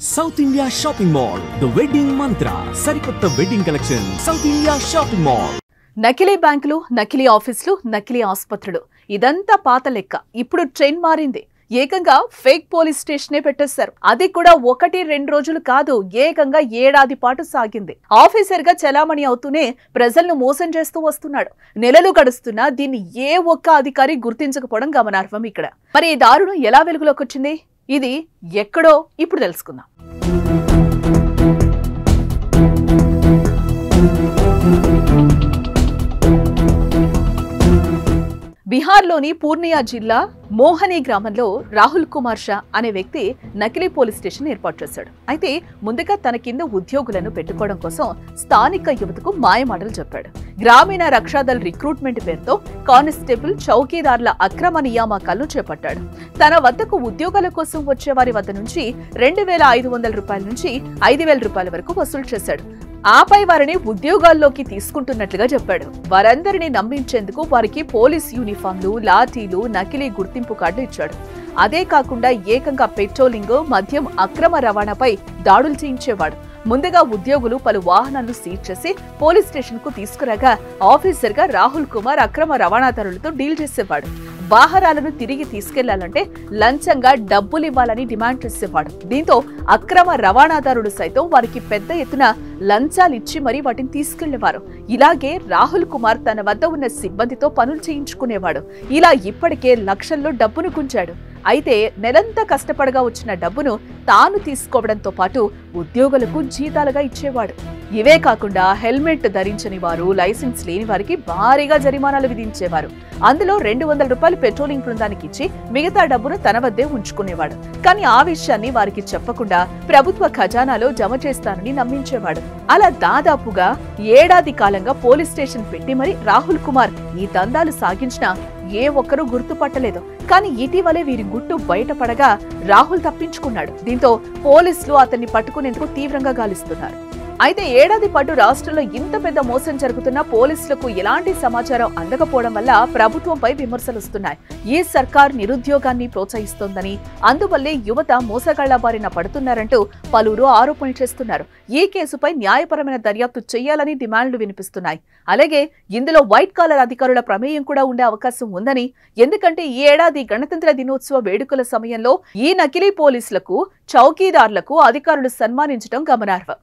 South India Shopping Mall, The Wedding Mantra, Sarikotta Wedding Collection, South India Shopping Mall. నకిలీ బ్యాంకులు, నకిలీ ఆఫీసులు, నకిలీ ఆసుపత్రులు ఇదంతా పాత లెక్క. ఇప్పుడు ట్రెండ్ మారింది. ఏకంగా ఫేక్ పోలీస్ స్టేషనే పెట్టేశారు. అది కూడా 1-2 రోజులు కాదు, ఏకంగా ఏడాది పాటు సాగింది. ఆఫీసర్ గా చలామణి అవుతూనే ప్రజలను మోసం చేస్తూ వస్తున్నాడు. నెలలు గడుస్తున్నా దీన్ని ఏ ఒక్క అధికారి గుర్తించకపోవడం గమనార్హం. ఇక్కడ మరి ఈ దారుణం ఎలా వెలుగులోకి వచ్చింది? ఇది ఎక్కడో ఇప్పుడు తెలుసుకుందాం. బిహార్లోని పూర్ణియా జిల్లా మోహనీ గ్రామంలో రాహుల్ కుమార్ షా అనే వ్యక్తి నకిలీ పోలీస్ స్టేషన్ ఏర్పాటు చేశాడు. అయితే ముందుగా తన కింద ఉద్యోగులను పెట్టుకోవడం కోసం స్థానిక యువతకు మాయమాటలు చెప్పాడు. గ్రామీణ రక్షాదళ్ రిక్రూట్మెంట్ పేరుతో కానిస్టేబుల్, చౌకీదార్ల అక్రమ నియామకాలను చేపట్టాడు. తన వద్దకు ఉద్యోగాల కోసం వచ్చే వారి వద్ద నుంచి 2,500 రూపాయల నుంచి 5,000 రూపాయల వరకు వసూలు చేశాడు. ఆపై వారిని ఉద్యోగాల్లోకి తీసుకుంటున్నట్లుగా చెప్పాడు. వారందరినీ నమ్మించేందుకు వారికి పోలీస్ యూనిఫామ్లు, లాఠీలు, నకిలీ గుర్తింపు కార్డులు ఇచ్చాడు. అదే కాకుండా ఏకంగా పెట్రోలింగ్, మద్యం అక్రమ రవాణాపై దాడులు చేయించేవాడు. ముందుగా ఉద్యోగులు పలు వాహనాలను సీజ్ చేసి పోలీస్ స్టేషన్ కు తీసుకురాగా ఆఫీసర్ గా రాహుల్ కుమార్ అక్రమ రవాణాదారులతో డీల్ చేసేవాడు. వాహనాలను తిరిగి తీసుకెళ్లాలంటే లంచంగా డబ్బులు ఇవ్వాలని డిమాండ్ చేసేవాడు. దీంతో అక్రమ రవాణాదారులు సైతం వారికి పెద్ద ఎత్తున లంచాలిచ్చి మరీ వాటిని తీసుకెళ్లేవారు. ఇలాగే రాహుల్ కుమార్ తన వద్ద ఉన్న సిబ్బందితో పనులు చేయించుకునేవాడు. ఇలా ఇప్పటికే లక్షల్లో డబ్బును గుంజాడు. అయితే నెలంతా కష్టపడగా వచ్చిన డబ్బును తాను తీసుకోవడంతో పాటు ఉద్యోగులకు జీతాలుగా ఇచ్చేవాడు. ఇవే కాకుండా హెల్మెట్ ధరించని వారు, లైసెన్స్ లేని వారికి భారీగా జరిమానాలు విధించేవారు. అందులో 200 రూపాయలు పెట్రోలింగ్ బృందానికి ఇచ్చి మిగతా డబ్బును తన వద్దే ఉంచుకునేవాడు. కానీ ఆ విషయాన్ని వారికి చెప్పకుండా ప్రభుత్వ ఖజానాలో జమ చేస్తానని నమ్మించేవాడు. అలా దాదాపుగా ఏడాది కాలంగా పోలీస్ స్టేషన్ పెట్టి మరి రాహుల్ కుమార్ ఈ దందాలు సాగించినా ఏ ఒక్కరూ గుర్తుపట్టలేదు. కానీ ఇటీవలే వీరి గుట్టు బయటపడగా రాహుల్ తప్పించుకున్నాడు. దీంతో పోలీసులు అతన్ని పట్టుకునేందుకు తీవ్రంగా గాలిస్తున్నారు. అయితే ఏడాది పాటు రాష్ట్రంలో ఇంత పెద్ద మోసం జరుగుతున్నా పోలీసులకు ఎలాంటి సమాచారం అందకపోవడం వల్ల ప్రభుత్వంపై విమర్శలు వస్తున్నాయి. ఈ సర్కార్ నిరుద్యోగాన్ని ప్రోత్సహిస్తోందని, అందువల్లే యువత మోసగాళ్ల బారిన పడుతున్నారంటూ పలువురు ఆరోపణలు చేస్తున్నారు. ఈ కేసుపై న్యాయపరమైన దర్యాప్తు చేయాలని డిమాండ్లు వినిపిస్తున్నాయి. అలాగే ఇందులో వైట్ కాలర్ అధికారుల ప్రమేయం కూడా ఉండే అవకాశం ఉందని, ఎందుకంటే ఈ ఏడాది గణతంత్ర దినోత్సవ వేడుకల సమయంలో ఈ నకిలీ పోలీసులకు, చౌకీదార్లకు అధికారులు సన్మానించడం గమనార్హం.